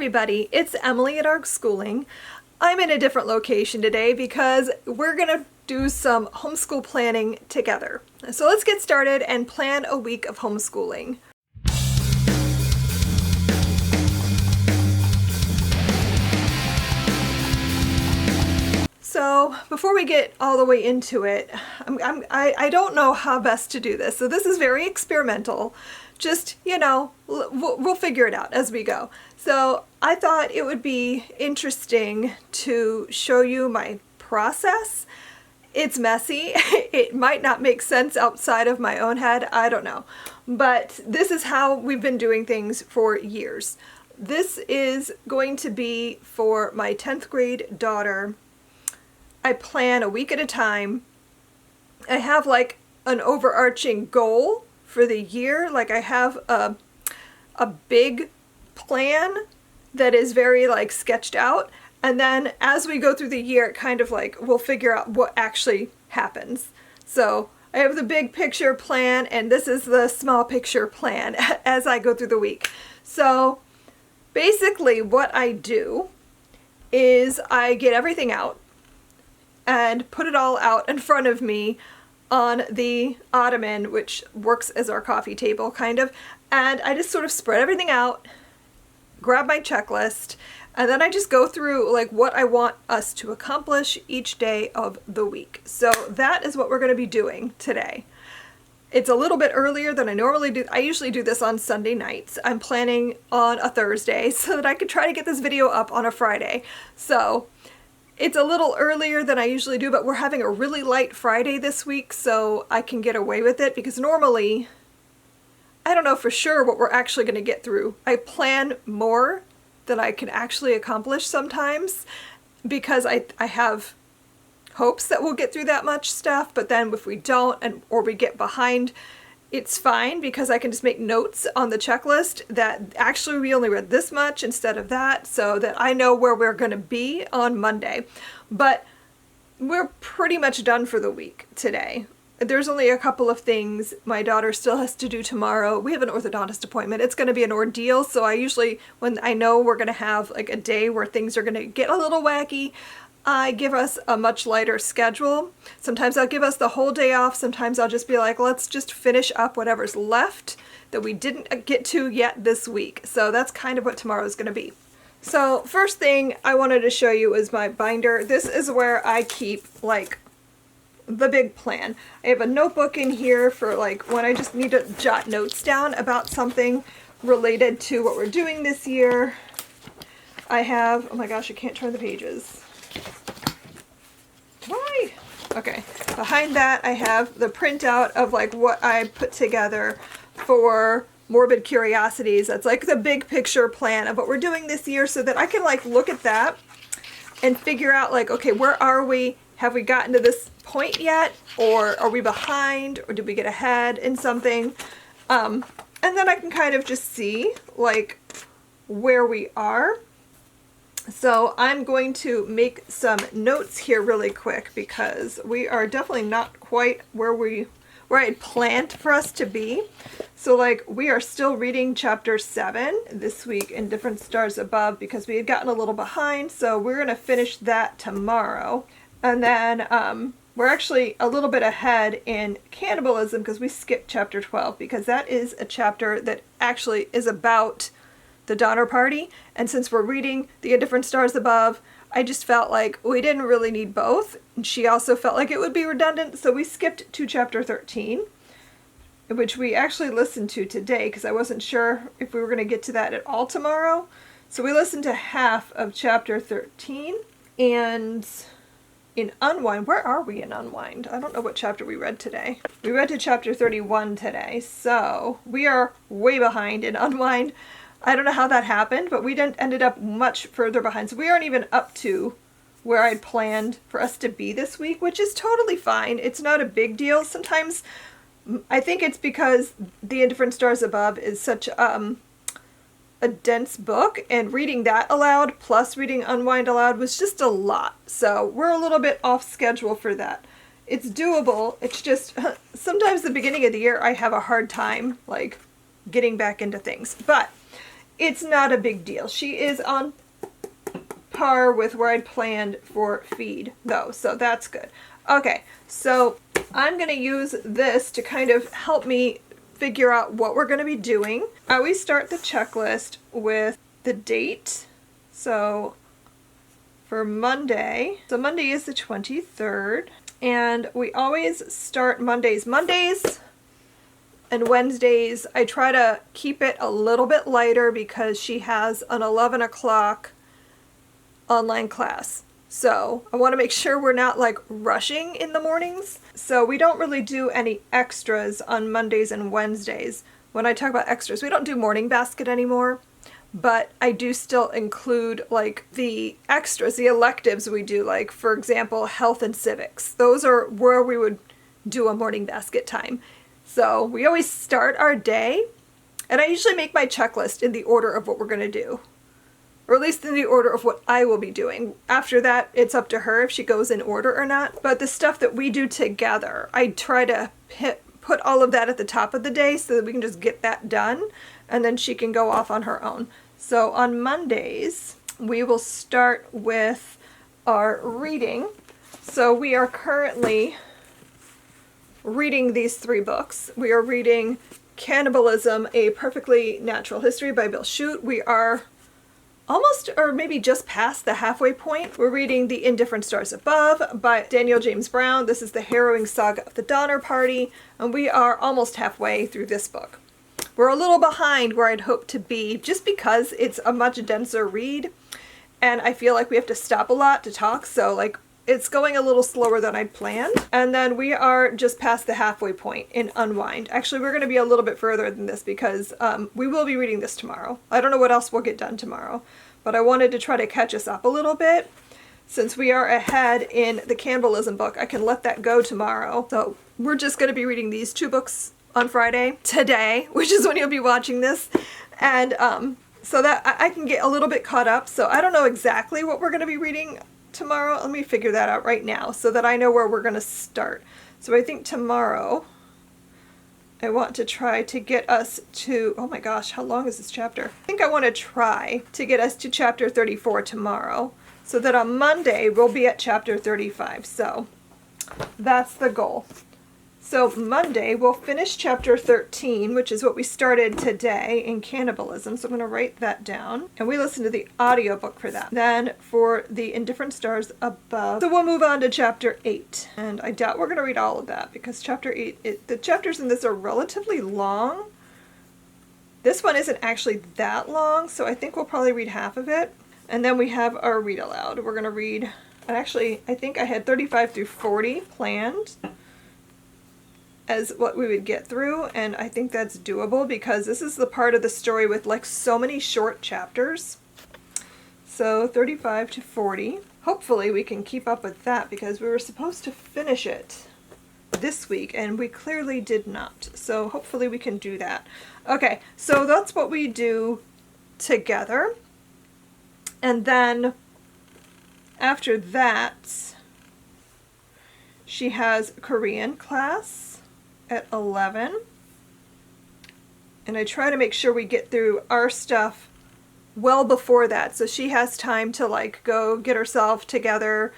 everybody, it's Emily at Homeschooling. I'm in a different location today because we're going to do some homeschool planning together. So let's get started and plan a week of homeschooling. So before we get all the way into it, I don't know how best to do this. So this is very experimental. Just, we'll figure it out as we go. So I thought it would be interesting to show you my process. It's messy. It might not make sense outside of my own head. I don't know. But this is how we've been doing things for years. This is going to be for my 10th grade daughter. I plan a week at a time. I have like an overarching goal for the year. Like I have a big plan that is very like sketched out. And then as we go through the year, it kind of like we'll figure out what actually happens. So I have the big picture plan and this is the small picture plan as I go through the week. So basically what I do is I get everything out and put it all out in front of me on the ottoman, which works as our coffee table kind of, and I just sort of spread everything out, grab my checklist, and then I just go through like what I want us to accomplish each day of the week. So that is what we're going to be doing today. It's a little bit earlier than I normally do. I usually do this on Sunday nights. I'm planning on a Thursday so that I could try to get this video up on a Friday. So it's a little earlier than I usually do, but we're having a really light Friday this week, so I can get away with it because normally, I don't know for sure what we're actually going to get through. I plan more than I can actually accomplish sometimes because I have hopes that we'll get through that much stuff, but then if we don't or we get behind, it's fine because I can just make notes on the checklist that actually we only read this much instead of that so that I know where we're going to be on Monday. But we're pretty much done for the week today. There's only a couple of things my daughter still has to do tomorrow. We have an orthodontist appointment. It's going to be an ordeal. So I usually, when I know we're going to have like a day where things are going to get a little wacky, I give us a much lighter schedule. Sometimes I'll give us the whole day off. Sometimes I'll just be like, let's just finish up whatever's left that we didn't get to yet this week. So that's kind of what tomorrow is going to be. So first thing I wanted to show you is my binder. This is where I keep like the big plan. I have a notebook in here for like when I just need to jot notes down about something related to what we're doing this year. I have, oh my gosh, I can't turn the pages. Why? Okay, behind that I have the printout of like what I put together for Morbid Curiosities. That's like the big picture plan of what we're doing this year so that I can like look at that and figure out like, okay, where are we? Have we gotten to this point yet? Or are we behind? Or did we get ahead in something? And then I can kind of just see like where we are. So I'm going to make some notes here really quick because we are definitely not quite where I had planned for us to be. So like we are still reading chapter 7 this week in Different Stars Above because we had gotten a little behind. So we're going to finish that tomorrow. And then we're actually a little bit ahead in cannibalism because we skipped chapter 12 because that is a chapter that actually is about the Donner Party, and since we're reading The Different Stars Above, I just felt like we didn't really need both, and she also felt like it would be redundant, so we skipped to chapter 13, which we actually listened to today, because I wasn't sure if we were going to get to that at all tomorrow, so we listened to half of chapter 13, and in Unwind, where are we in Unwind? I don't know what chapter we read today. We read to chapter 31 today, so we are way behind in Unwind. I don't know how that happened, but we ended up much further behind. So we aren't even up to where I'd planned for us to be this week, which is totally fine. It's not a big deal. Sometimes I think it's because The Different Stars Above is such a dense book, and reading that aloud plus reading Unwind aloud was just a lot. So we're a little bit off schedule for that. It's doable. It's just sometimes the beginning of the year I have a hard time like getting back into things. But it's not a big deal. She is on par with where I'd planned for feed though, so that's good. Okay, so I'm going to use this to kind of help me figure out what we're going to be doing. I always start the checklist with the date. So for Monday, so Monday is the 23rd, and we always start Mondays and Wednesdays. I try to keep it a little bit lighter because she has an 11 o'clock online class. So I want to make sure we're not like rushing in the mornings. So we don't really do any extras on Mondays and Wednesdays. When I talk about extras, we don't do morning basket anymore, but I do still include like the extras, the electives we do, like for example, health and civics. Those are where we would do a morning basket time. So we always start our day, and I usually make my checklist in the order of what we're going to do. Or at least in the order of what I will be doing. After that, it's up to her if she goes in order or not. But the stuff that we do together, I try to put all of that at the top of the day so that we can just get that done, and then she can go off on her own. So on Mondays, we will start with our reading. So we are currently reading these 3 books. We are reading Cannibalism, A Perfectly Natural History by Bill Shute. We are almost, or maybe just past the halfway point. We're reading The Indifferent Stars Above by Daniel James Brown. This is the harrowing saga of the Donner Party, and we are almost halfway through this book. We're a little behind where I'd hoped to be just because it's a much denser read, and I feel like we have to stop a lot to talk, so like it's going a little slower than I'd planned. And then we are just past the halfway point in Unwind. Actually, we're going to be a little bit further than this because we will be reading this tomorrow. I don't know what else we'll get done tomorrow, but I wanted to try to catch us up a little bit. Since we are ahead in the cannibalism book, I can let that go tomorrow. So we're just going to be reading these 2 books on Friday, today, which is when you'll be watching this. And so that I can get a little bit caught up. So I don't know exactly what we're going to be reading tomorrow. Let me figure that out right now so that I know where we're going to start. So I think tomorrow I want to try to get us to, oh my gosh, how long is this chapter? I think I want to try to get us to chapter 34 tomorrow so that on Monday we'll be at chapter 35. So that's the goal. So Monday we'll finish chapter 13, which is what we started today in Cannibalism. So I'm going to write that down. And we listen to the audiobook for that. Then for The Indifferent Stars Above, so we'll move on to chapter 8. And I doubt we're going to read all of that because chapter 8, the chapters in this are relatively long. This one isn't actually that long, so I think we'll probably read half of it. And then we have our read aloud. We're going to read, and actually I think I had 35 through 40 planned as what we would get through, and I think that's doable because this is the part of the story with like so many short chapters. So 35 to 40. Hopefully we can keep up with that because we were supposed to finish it this week and we clearly did not. So hopefully we can do that. Okay, so that's what we do together. And then after that, she has Korean class at 11, and I try to make sure we get through our stuff well before that so she has time to like go get herself together,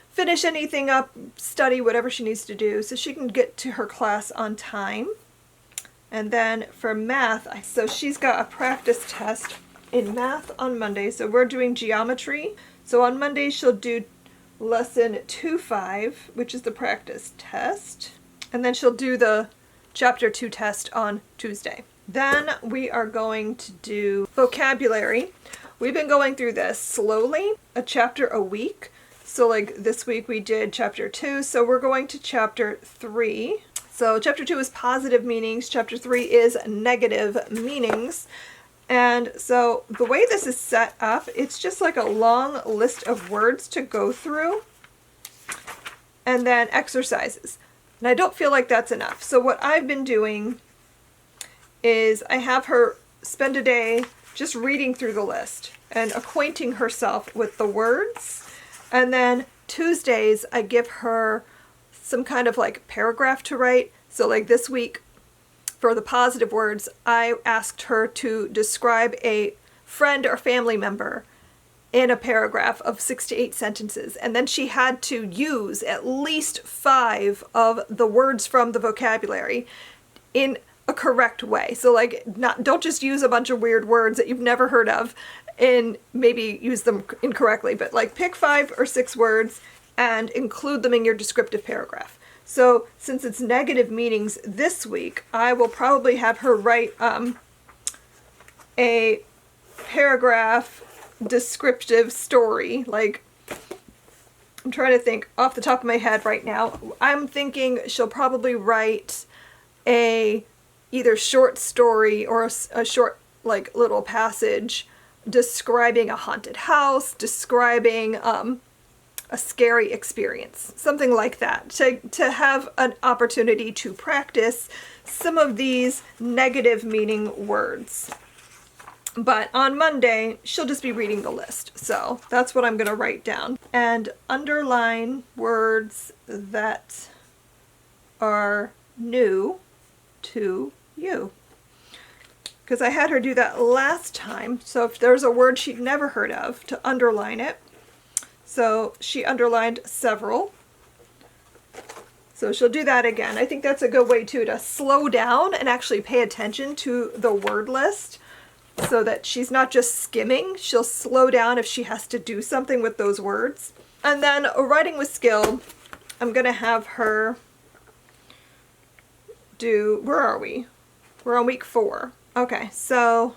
finish anything up, study whatever she needs to do so she can get to her class on time. And then for math, so she's got a practice test in math on Monday, so we're doing geometry. So on Monday she'll do lesson 2-5, which is the practice test. And then she'll do the chapter 2 test on Tuesday. Then we are going to do vocabulary. We've been going through this slowly, a chapter a week. So like this week we did chapter 2, so we're going to chapter 3. So chapter 2 is positive meanings, chapter 3 is negative meanings. And so the way this is set up, it's just like a long list of words to go through and then exercises. And I don't feel like that's enough. So what I've been doing is I have her spend a day just reading through the list and acquainting herself with the words. And then Tuesdays, I give her some kind of like paragraph to write. So like this week, for the positive words, I asked her to describe a friend or family member in a paragraph of 6 to 8 sentences. And then she had to use at least 5 of the words from the vocabulary in a correct way. So like, don't just use a bunch of weird words that you've never heard of and maybe use them incorrectly, but like pick 5 or 6 words and include them in your descriptive paragraph. So since it's negative meanings this week, I will probably have her write a paragraph descriptive story. Like, I'm trying to think off the top of my head right now. I'm thinking she'll probably write a either short story or a short like little passage describing a haunted house, describing a scary experience, something like that, to have an opportunity to practice some of these negative meaning words. But on Monday, she'll just be reading the list. So that's what I'm going to write down. And underline words that are new to you. Because I had her do that last time. So if there's a word she'd never heard of, to underline it. So she underlined several. So she'll do that again. I think that's a good way too, to slow down and actually pay attention to the word list, so that she's not just skimming. She'll slow down if she has to do something with those words. And then writing with skill, I'm going to have her do, where are we? We're on week 4. Okay, so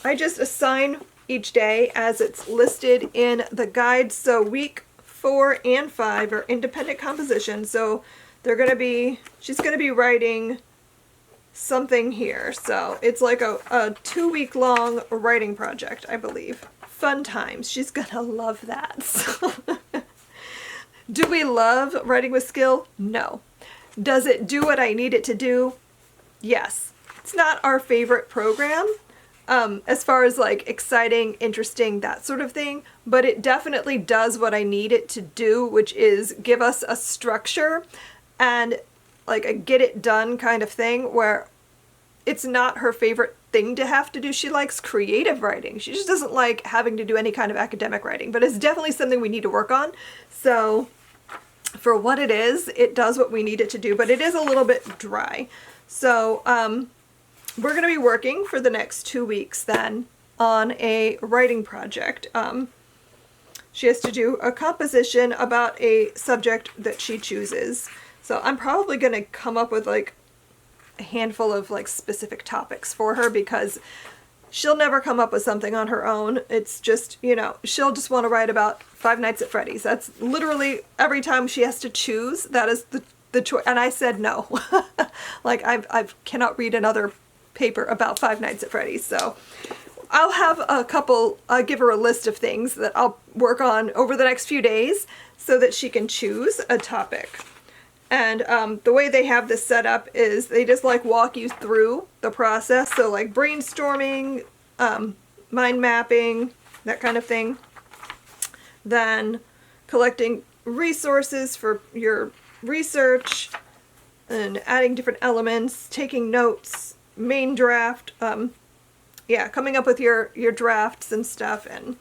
I just assign each day as it's listed in the guide. So week 4 and 5 are independent composition. So she's going to be writing something here. So it's like a 2-week long writing project, I believe. Fun times. She's gonna love that. So do we love writing with skill? No. Does it do what I need it to do? Yes. It's not our favorite program as far as like exciting, interesting, that sort of thing, but it definitely does what I need it to do, which is give us a structure and like a get it done kind of thing, where it's not her favorite thing to have to do. She likes creative writing. She just doesn't like having to do any kind of academic writing, but it's definitely something we need to work on. So for what it is, it does what we need it to do, but it is a little bit dry. So we're going to be working for the next 2 weeks then on a writing project. She has to do a composition about a subject that she chooses. So I'm probably going to come up with like a handful of like specific topics for her, because she'll never come up with something on her own. It's just, she'll just want to write about Five Nights at Freddy's. That's literally every time she has to choose, that is the choice. And I said no. Like I cannot read another paper about Five Nights at Freddy's. So I'll have I'll give her a list of things that I'll work on over the next few days so that she can choose a topic. And the way they have this set up is they just like walk you through the process. So like brainstorming, mind mapping, that kind of thing. Then collecting resources for your research and adding different elements, taking notes, main draft, coming up with your drafts and stuff, and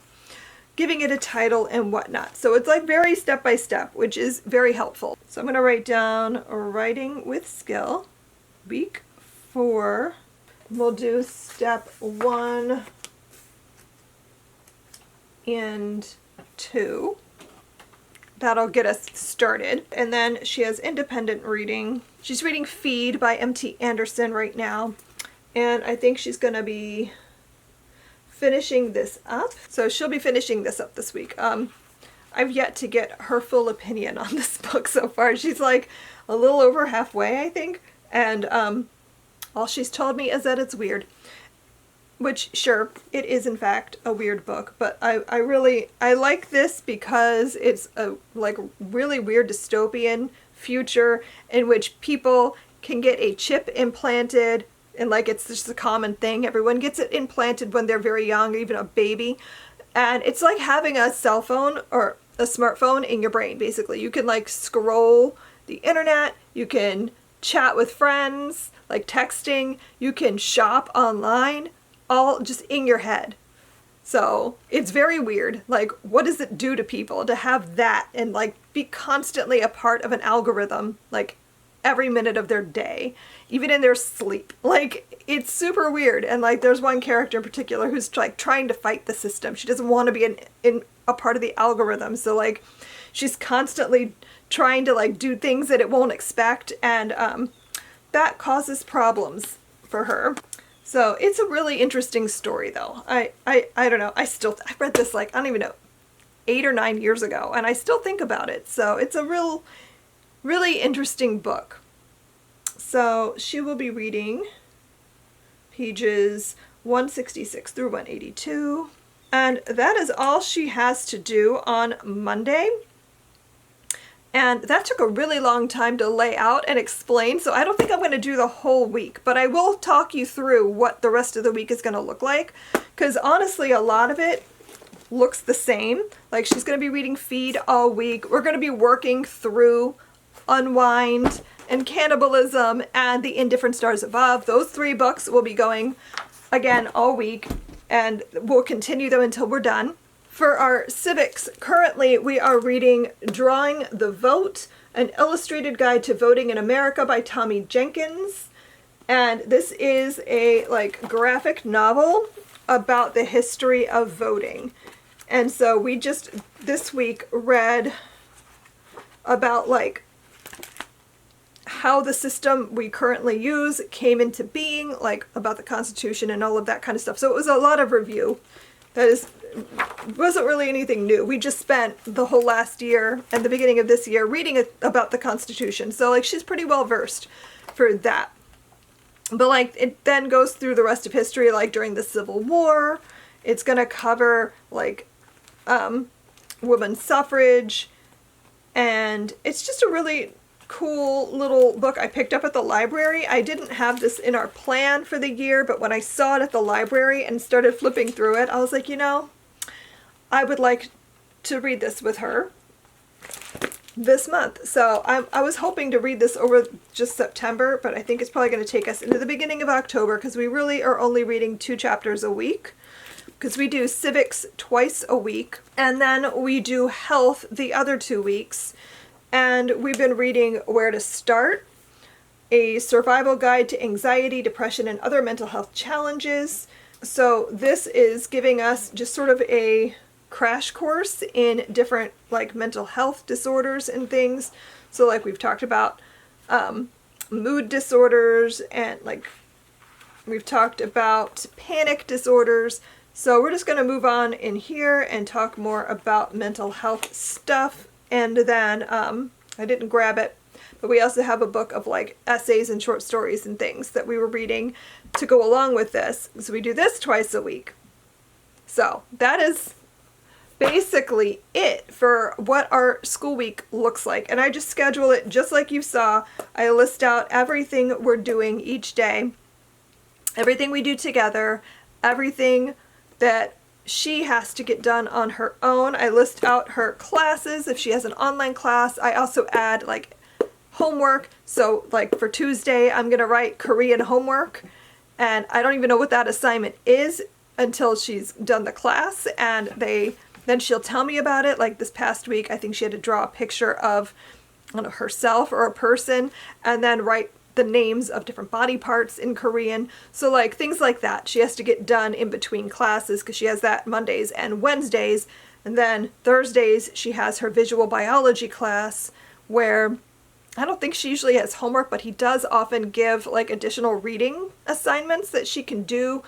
giving it a title and whatnot. So it's like very step by step, which is very helpful. So I'm going to write down writing with skill, week 4. We'll do step 1 and 2. That'll get us started. And then she has independent reading. She's reading Feed by M.T. Anderson right now. And I think she's going to be finishing this up. So she'll be finishing this up this week. I've yet to get her full opinion on this book so far. She's like a little over halfway, I think. And all she's told me is that it's weird. Which, sure, it is in fact a weird book, but I like this because it's a like really weird dystopian future in which people can get a chip implanted, and like it's just a common thing. Everyone gets it implanted when they're very young, even a baby. And it's like having a cell phone or a smartphone in your brain, basically. You can like scroll the internet, you can chat with friends, like texting, you can shop online, all just in your head. So it's very weird. Like, what does it do to people to have that and like be constantly a part of an algorithm, like every minute of their day, even in their sleep? Like, it's super weird. And like, there's one character in particular who's like trying to fight the system. She doesn't want to be in a part of the algorithm. So like, she's constantly trying to like do things that it won't expect. And that causes problems for her. So it's a really interesting story though. I don't know. I read this like, I don't even know, 8 or 9 years ago, and I still think about it. So it's a really interesting book. So she will be reading pages 166 through 182. And that is all she has to do on Monday. And that took a really long time to lay out and explain, so I don't think I'm going to do the whole week, but I will talk you through what the rest of the week is going to look like, because honestly, a lot of it looks the same. Like, she's going to be reading Feed all week. We're going to be working through Unwind and Cannibalism and The Indifferent Stars Above. Those 3 books will be going again all week, and we'll continue them until we're done. For our civics, currently we are reading Drawing the Vote, an illustrated guide to voting in America by Tommy Jenkins. And this is a like graphic novel about the history of voting. And so we just this week read about like how the system we currently use came into being, like about the Constitution and all of that kind of stuff. So it was a lot of review. Wasn't really anything new. We just spent the whole last year and the beginning of this year reading about the Constitution. So like, she's pretty well versed for that. But like, it then goes through the rest of history, like during the Civil War. It's going to cover like women's suffrage, and it's just a really cool little book I picked up at the library. I didn't have this in our plan for the year, but when I saw it at the library and started flipping through it, I was like, you know, I would like to read this with her this month. So I was hoping to read this over just September, but I think it's probably going to take us into the beginning of October, because we really are only reading 2 chapters a week, because we do civics twice a week, and then we do health the other 2 weeks. And we've been reading Where to Start, a survival guide to anxiety, depression, and other mental health challenges. So this is giving us just sort of a crash course in different like mental health disorders and things. So like we've talked about mood disorders, and like we've talked about panic disorders. So we're just going to move on in here and talk more about mental health stuff. And then I didn't grab it, but we also have a book of like essays and short stories and things that we were reading to go along with this. So we do this twice a week. So that is basically it for what our school week looks like. And I just schedule it just like you saw. I list out everything we're doing each day, everything we do together, everything that she has to get done on her own. I list out her classes if she has an online class. I also add like homework. So like for Tuesday, I'm going to write Korean homework, and I don't even know what that assignment is until she's done the class, and then she'll tell me about it. Like this past week, I think she had to draw a picture of, I don't know, herself or a person, and then write the names of different body parts in Korean. So like things like that she has to get done in between classes, because she has that Mondays and Wednesdays. And then Thursdays she has her visual biology class, where I don't think she usually has homework, but he does often give like additional reading assignments that she can do.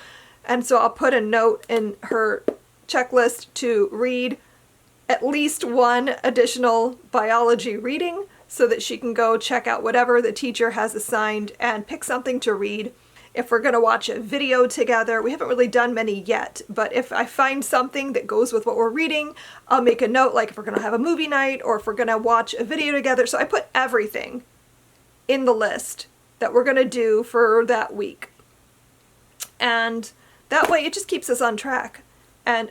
And so I'll put a note in her checklist to read at least 1 additional biology reading, so that she can go check out whatever the teacher has assigned and pick something to read. If we're going to watch a video together, we haven't really done many yet, but if I find something that goes with what we're reading, I'll make a note, like if we're going to have a movie night or if we're going to watch a video together. So I put everything in the list that we're going to do for that week. And that way it just keeps us on track. And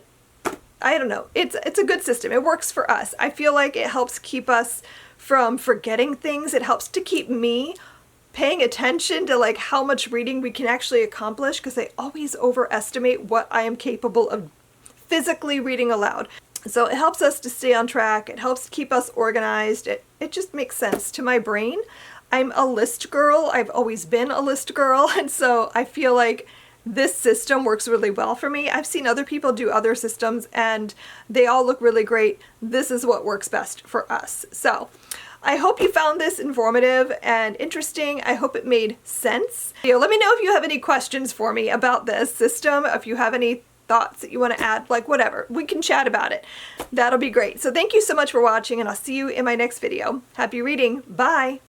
I don't know, it's a good system. It works for us. I feel like it helps keep us from forgetting things. It helps to keep me paying attention to like how much reading we can actually accomplish, because I always overestimate what I am capable of physically reading aloud. So it helps us to stay on track. It helps keep us organized. It just makes sense to my brain. I'm a list girl. I've always been a list girl. And so I feel like this system works really well for me. I've seen other people do other systems and they all look really great. This is what works best for us. So I hope you found this informative and interesting. I hope it made sense. Let me know if you have any questions for me about this system, if you have any thoughts that you want to add, like whatever. We can chat about it. That'll be great. So thank you so much for watching, and I'll see you in my next video. Happy reading. Bye.